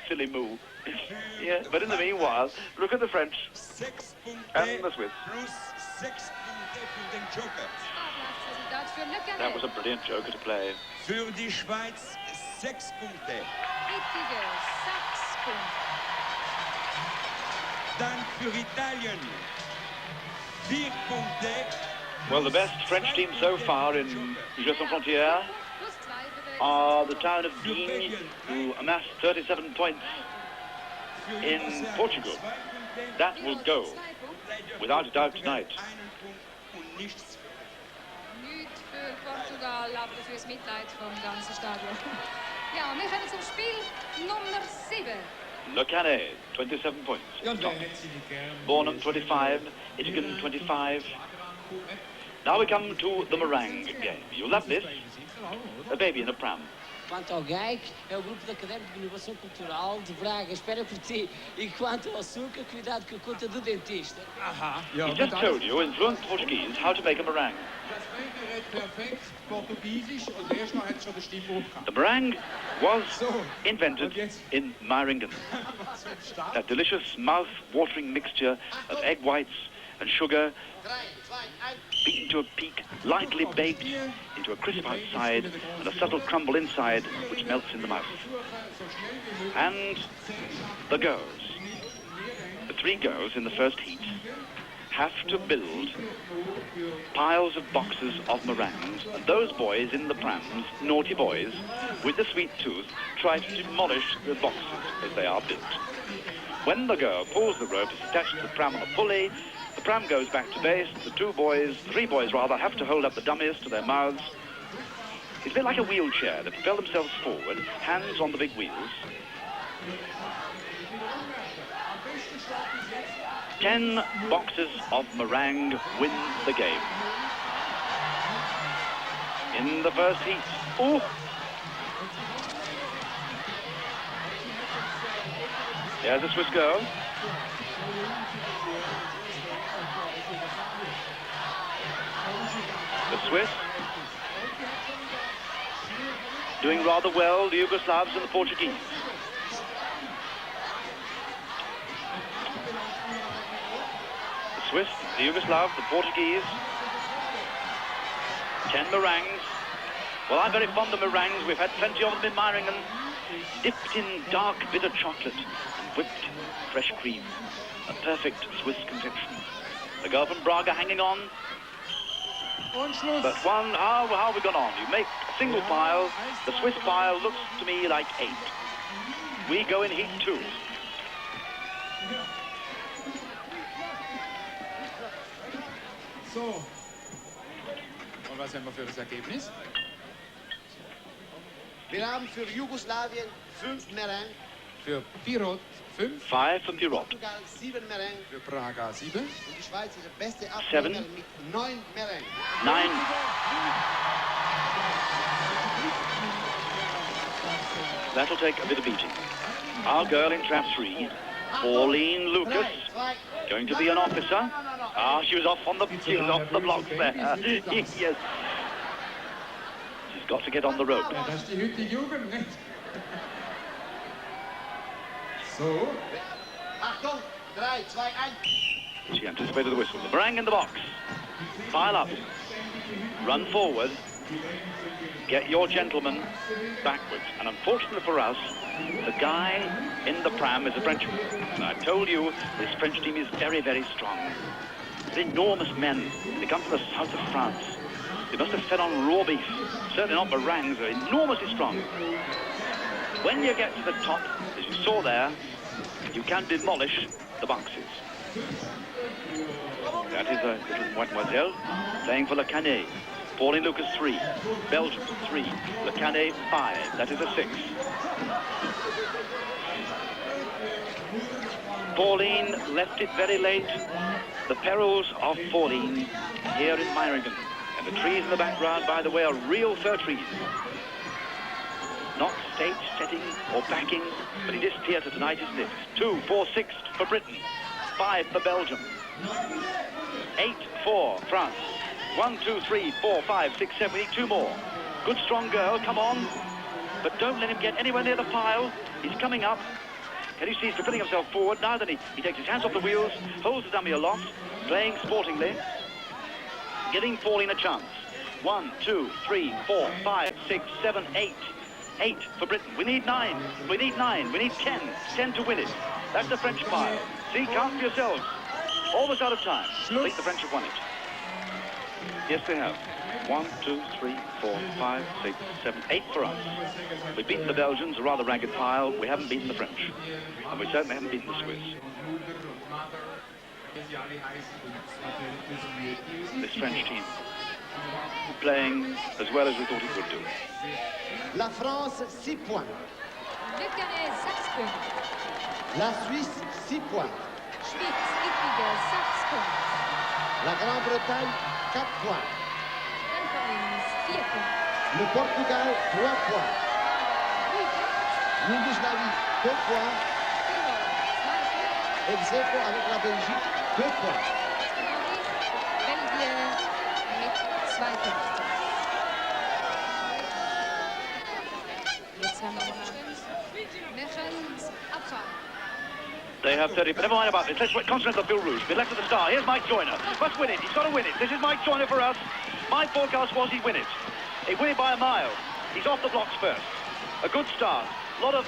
silly moo. Yeah, but in the meanwhile, look at the French and the Swiss. That was a brilliant joker to play. Für die Schweiz 6 Punkte. Wichtige 6 Punkte. Dann für Italien 4 Punkte. Well, the best French team so far in Jeux Sans Frontières are the town of Digne, who amassed 37 points in Portugal. That will go, without a doubt, tonight. Für Portugal, aber dafür ist Mitleid vom ganzen Stadion. Ja, wir kommen zum Spiel Nummer 7. Le Canet, 27 points. Top. Bornham, 25. Meiringen, 25. Now we come to the meringue game. You'll love this. A baby in a pram. Quanto ao GAIC, é o Grupo de Académico de Inovação Cultural de Braga. Espera por ti. E quanto ao açúcar, cuidado com a conta do dentista. Aha. He just told you in fluent Portuguese how to make a meringue. The meringue was invented in Meiringen. That delicious mouth-watering mixture of egg whites and sugar, beaten to a peak, lightly baked into a crisp outside and a subtle crumble inside, which melts in the mouth. And the girls, the 3 girls in the first heat, have to build piles of boxes of meringues, and those boys in the prams, naughty boys, with the sweet tooth, try to demolish the boxes as they are built. When the girl pulls the rope, it's attached to the pram on a pulley. The pram goes back to base. The 3 boys rather, have to hold up the dummies to their mouths. It's a bit like a wheelchair. They propel themselves forward, hands on the big wheels. 10 boxes of meringue win the game. In the first heat. Oh! Here's a Swiss girl. The Swiss doing rather well, the Yugoslavs and the Portuguese. The Swiss, the Yugoslav, the Portuguese. 10 meringues. Well, I'm very fond of meringues. We've had plenty of them in Meiringen. Dipped in dark bitter chocolate and whipped fresh cream. A perfect Swiss confection. The girl from Braga hanging on. But how have we gone on? You make a single pile. The Swiss pile looks to me like 8. We go in heat 2. So. Und was haben wir für das Ergebnis? Wir haben für Jugoslawien 5 Meringue, Für Pirot 5. 5 for Pirot. Portugal 7 Meiringen. Für Praga 7. Und die Schweiz ist der beste 7. Abgänger mit 9 Meiringen. 9. That'll take a bit of beating. Our girl in trap 3, Pauline Lucas, going to be an officer. Ah, she was off the blocks there. Yes. She's got to get on the rope. Ja, das ist die heutige Jugend, nicht? So. Achtung, 3, 2, 1. She anticipated the whistle. The meringue in the box. Pile up. Run forward. Get your gentleman backwards. And unfortunately for us, the guy in the pram is a Frenchman. And I told you, this French team is very, very strong. They're enormous men. They come from the south of France. They must have fed on raw beef. Certainly not meringues. They're enormously strong. When you get to the top, as you saw there, you can demolish the boxes. That is a little mademoiselle playing for Le Canet. Pauline Lucas 3, Belgium 3, Le Canet 5, that is a 6. Pauline left it very late. The perils of Pauline here in Meiringen. And the trees in the background, by the way, are real fir trees. Not stage setting or backing, but it is theatre tonight, isn't it? 2, 4, 6 for Britain, 5 for Belgium, 8 for France. 1, 2, 3, 4, 5, 6, 7. We need 2 more. Good strong girl, come on. But don't let him get anywhere near the pile. He's coming up. Can you see he's propelling himself forward? Now then he takes his hands off the wheels, holds the dummy aloft, playing sportingly, giving Pauline a chance. 1, 2, 3, 4, 5, 6, 7, 8. 8 for Britain. We need 9. We need 9. We need 10. 10 to win it. That's the French pile. See, count for yourselves. Almost out of time. I think the French have won it. Yes, they have. 1, 2, 3, 4, 5, 6, 7, 8 for us. We've beaten the Belgians, a rather ragged pile. We haven't beaten the French. And we certainly haven't beaten the Swiss. This French team playing as well as we thought it would do. La France, 6 points. Le Canet 6 punten. La Suisse, 6 points. Schweiz, Ittige 6 punten. La Grande-Bretagne, 4 points. Dunfermline 4 punten. Le Portugal, 3 points. Yugoslavie, 2 points. Pirot 2 punten. Ex aequo avec la Belgique, 2 points. Belgien mit 2 punten. Jetzt haben wir Meiringen abfahren. They have 30, but never mind about this. Let's concentrate on the Fil Rouge. We're left at the start. Here's Mike Joyner. Must win it. He's got to win it. This is Mike Joyner for us. My forecast was he'd win it. He'd win it by a mile. He's off the blocks first. A good start. A lot of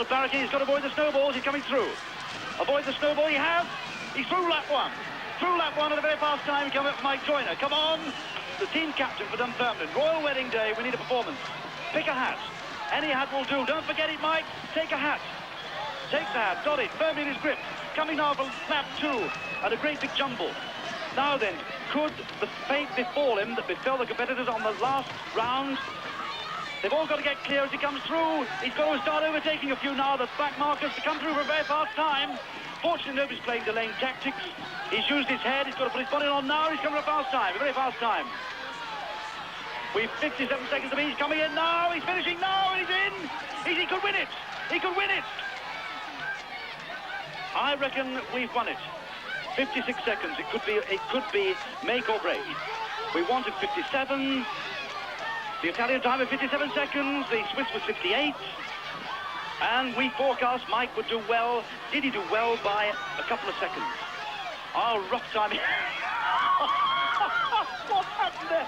barricading. He's got to avoid the snowballs. He's coming through. Avoid the snowball. He has. He's through lap 1. Through lap 1 at a very fast time. Coming up for Mike Joyner. Come on. The team captain for Dunfermline. Royal Wedding Day. We need a performance. Pick a hat. Any hat will do. Don't forget it, Mike. Take a hat. Takes the hat, got it, firmly in his grip. Coming now for lap 2, and a great big jumble. Now then, could the fate befall him that befell the competitors on the last round? They've all got to get clear as he comes through. He's got to start overtaking a few now. The back markers to come through for a very fast time. Fortunately, nobody's playing delaying tactics. He's used his head. He's got to put his bonnet on now. He's coming a fast time, a very fast time. We've 57 seconds to be. He's coming in now. He's finishing now, and he's in. He could win it. He could win it. I reckon we've won it. 56 seconds. It could be make or break. We wanted 57. The Italian time of 57 seconds. The Swiss was 58. And we forecast Mike would do well. Did he do well by a couple of seconds? Oh, rough timing. What happened there?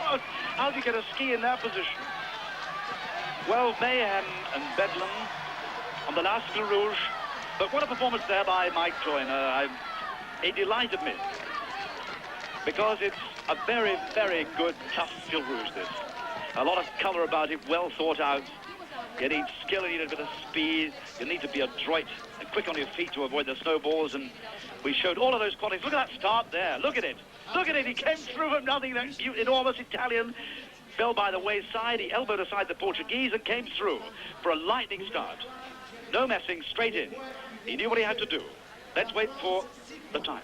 Oh, how do you get a ski in that position? Well, mayhem and bedlam on the last Fil Rouge. But what a performance there by Mike Joyner. It delighted me. Because it's a very, very good, tough Fil Rouge, this. A lot of colour about it, well thought out. You need skill, you need a bit of speed. You need to be adroit and quick on your feet to avoid the snowballs. And we showed all of those qualities. Look at that start there. Look at it. Look at it. He came through from nothing. That enormous Italian fell by the wayside. He elbowed aside the Portuguese and came through for a lightning start. No messing, straight in. He knew what he had to do. Let's wait for the times.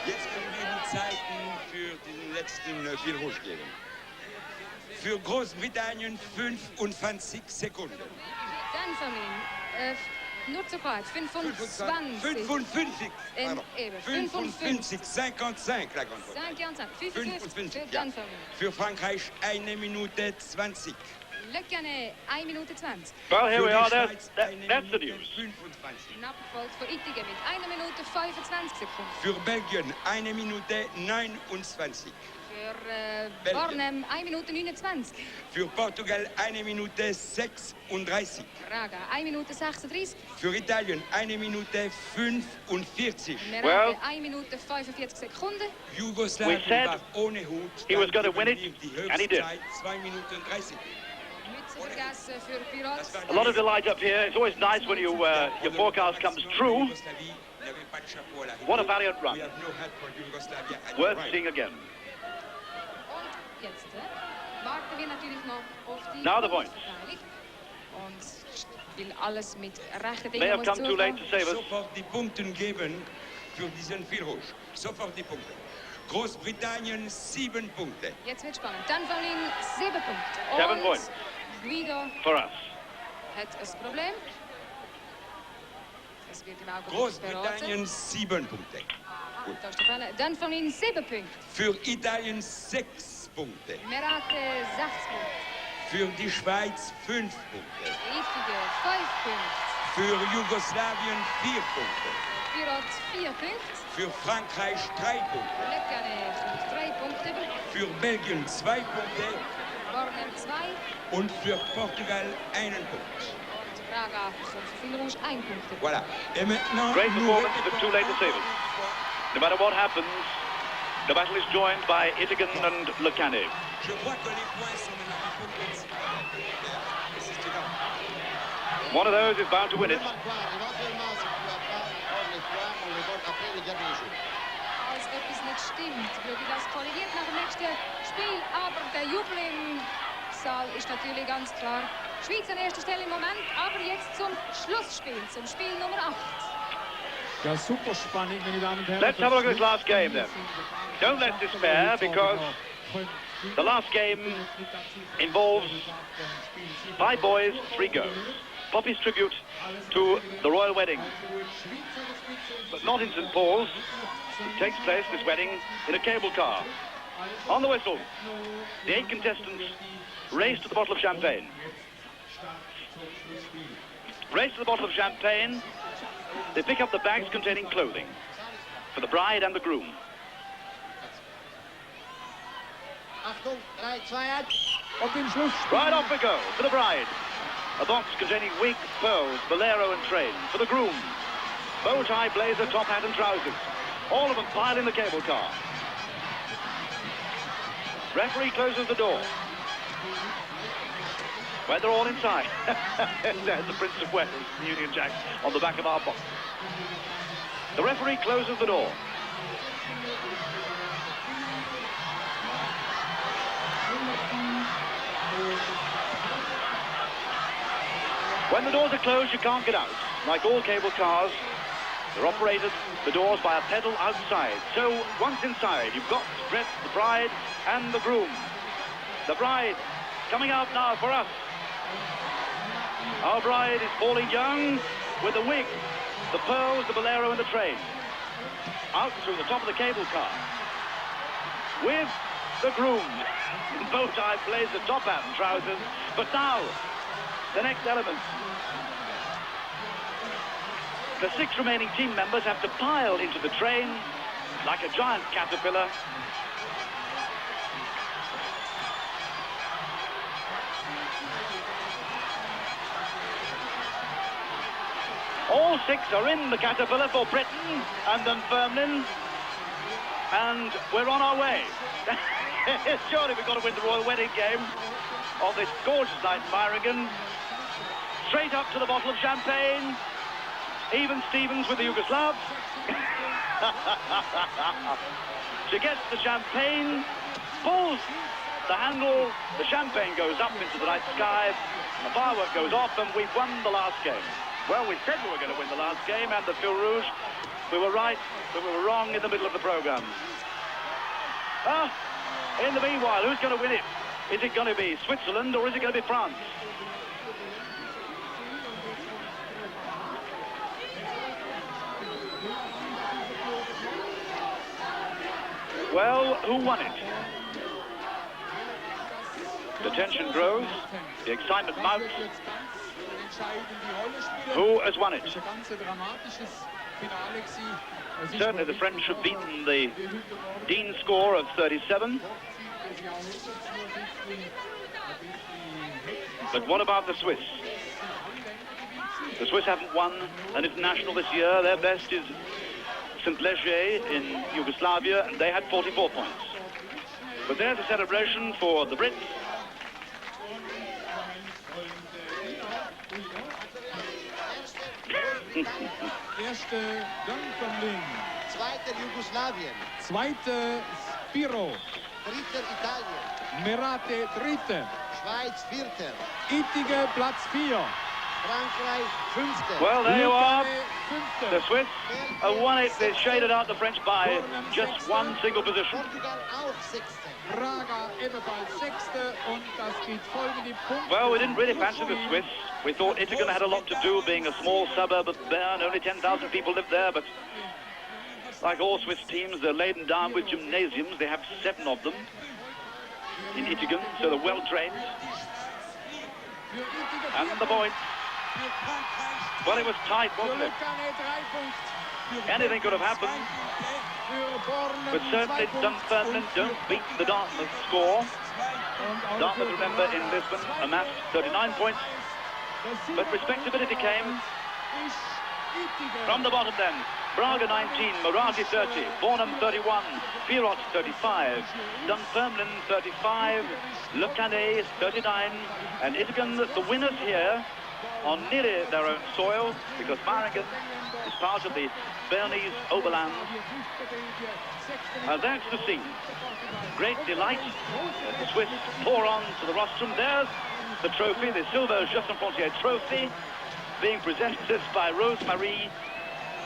Jetzt können wir die Zeiten für den letzten Fil Rouge geben. Für Großbritannien 25 Sekunden. Dunfermline, nur zu kort, 25. 55. En eben, 55, 55, la grande 55 für ja. Dunfermline. Für Frankreich 1 Minute 20. Le Canet, 1 Minute 20. Well, here Für we die are. Schweiz That's 1 the Minute news. 25. Nappenvolk voor Ittigen mit 1 Minute 25 Sekunden. Für Belgien 1 Minute 29. Für Belgien. Bornem 1 Minute 29. Für Portugal 1 Minute 36. Braga 1 Minute 36. Für Italien 1 Minute 45. Merate Well, 1 Minute 45 Seconden. Jugoslawien We said war ohne Hut. he was going to win it, Die and he did. Höchstzeit 2 Minuten 30. Mützenvergassen für Pirates. A lot of delight up here. It's always nice when you your forecast comes true. What a valiant run. Worth seeing again. Und jetzt warten wir natürlich noch auf die Now the points. Punkteverteilung. Und will alles mit rechten May Dingen have come too late to save us. Sofort die Punkte geben für diesen Fil Rouge. Sofort die Punkte. Großbritannien 7 Punkte. Jetzt wird spannend. Dunfermline 7 Punkte. 7 Und points. Guido For us. hat ein Problem. Das wird im Augenblick Großbritannien 7 Punkte. Gut. Da ist der Fall. Dunfermline 7 Punkte. Für Italien 6 Punkte. Merate 6 Punkte. Für die Schweiz 5 Punkte. Ittigen 5 Punkte. Für Jugoslawien 4 Punkte. Pirates 4 Punkte. Für Frankreich 3 Punkte. Le Canet komt 3 Punkte. Für Belgien 2 Punkte. Bornem 2. Und für Portugal 1 Punkt. Und Braga komt voor Fil Rouge 1 Punkte. Voilà. Et maintenant, Great nous performance, but too late to save us. No matter what happens, the battle is joined by Ittigen and Le Canet. Je crois que les points sont maintenant pour One of those is bound to win it. Als etwas nicht stimmt, würde das kollidiert nach dem nächsten Spiel. Aber der Jubel im Saal ist natürlich ganz klar. Schweiz an erster Stelle im Moment, aber jetzt zum Schlussspiel, zum Spiel Nummer 8. Ja, super spannend, meine Damen und Herren. Let's have a look at this last game then. Don't let's despair, because the last game involves 5 boys, 3 girls. Poppy's tribute to the royal wedding. But not in St. Paul's. It takes place, this wedding, in a cable car. On the whistle, the 8 contestants race to the bottle of champagne. Race to the bottle of champagne. They pick up the bags containing clothing for the bride and the groom. Achtung, 3, 2, 1. Und im Schluss. Right off we go for the bride. A box containing wig, pearls, bolero and train. For the groom, bow tie, blazer, top hat and trousers. All of them pile in the cable car. Referee closes the door. When they're all inside. There's the Prince of Wales, Union Jack, on the back of our box. The referee closes the door. When the doors are closed, you can't get out. Like all cable cars, they're operated, the doors, by a pedal outside. So once inside, you've got to dress the bride and the groom. The bride coming out now for us. Our bride is falling young with the wig, the pearls, the bolero and the train. Out through the top of the cable car. With the groom. In bow tie, blazer, top hat and trousers. But now, the next element. The 6 remaining team members have to pile into the train like a giant caterpillar. All 6 are in the caterpillar for Britain and Dunfermline, and we're on our way. Surely we've got to win the royal wedding game of this gorgeous night in Meiringen. Straight up to the bottle of champagne. Even Stevens with the Yugoslavs. She gets the champagne, pulls the handle, the champagne goes up into the night sky, the firework goes off, and we've won the last game. Well, we said we were going to win the last game, and the Fil Rouge, we were right, but we were wrong in the middle of the programme. In the meanwhile, who's going to win it? Is it going to be Switzerland or is it going to be France? Well, who won it? The tension grows, the excitement mounts. Who has won it? Certainly the French have beaten the Dean score of 37. But what about the Swiss? The Swiss haven't won an international this year. Their best is St. Leger in Yugoslavia, and they had 44 points. But there's a celebration for the Brits. Erste Dunfermline. Zweiter Jugoslawien. Zweite Spiro. Dritter Italien. Merate dritte. Schweiz vierter. Ittige Platz 4. Frankreich fünfter. Well, there you are. Fünfte. The Swiss have won it. They shaded out the French by just one single position. Portugal auch sechster. Braga ebenfalls sechste und das geht folgende Punkte. Well, we didn't really fancy the Swiss. We thought Meiringen had a lot to do, being a small suburb of Bern. Only 10,000 people live there, but like all Swiss teams, they're laden down with gymnasiums. They have 7 of them in Meiringen, so they're well trained. And the points. Well, it was tight, wasn't it? Anything could have happened. But certainly Dunfermline don't beat the Dartmouth score. Dartmouth, remember, in Lisbon amassed 39 points. But respectability came from the bottom then. Braga 19, Merate 30, Bornum 31, Pirot 35, Dunfermline 35, Le Canet 39, and Meiringen, the winners here, on nearly their own soil, because Meiringen is part of the Bernese Oberland. And that's the scene. Great delight as the Swiss pour on to the rostrum. There's the trophy, the Silver Justin Frontier trophy, being presented by Rose-Marie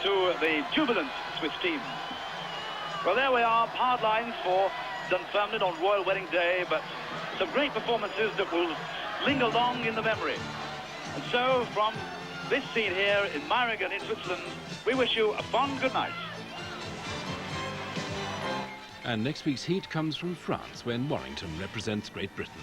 to the jubilant Swiss team. Well, there we are, hard lines for Dunfermline on Royal Wedding Day, but some great performances that will linger long in the memory. And so, from this scene here in Meiringen in Switzerland, we wish you a fond good night. And next week's heat comes from France, when Warrington represents Great Britain.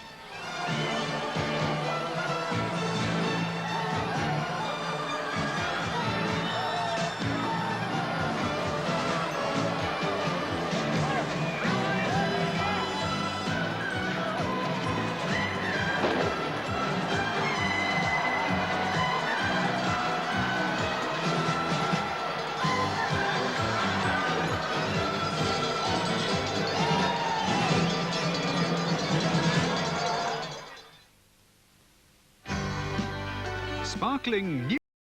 Sparkling new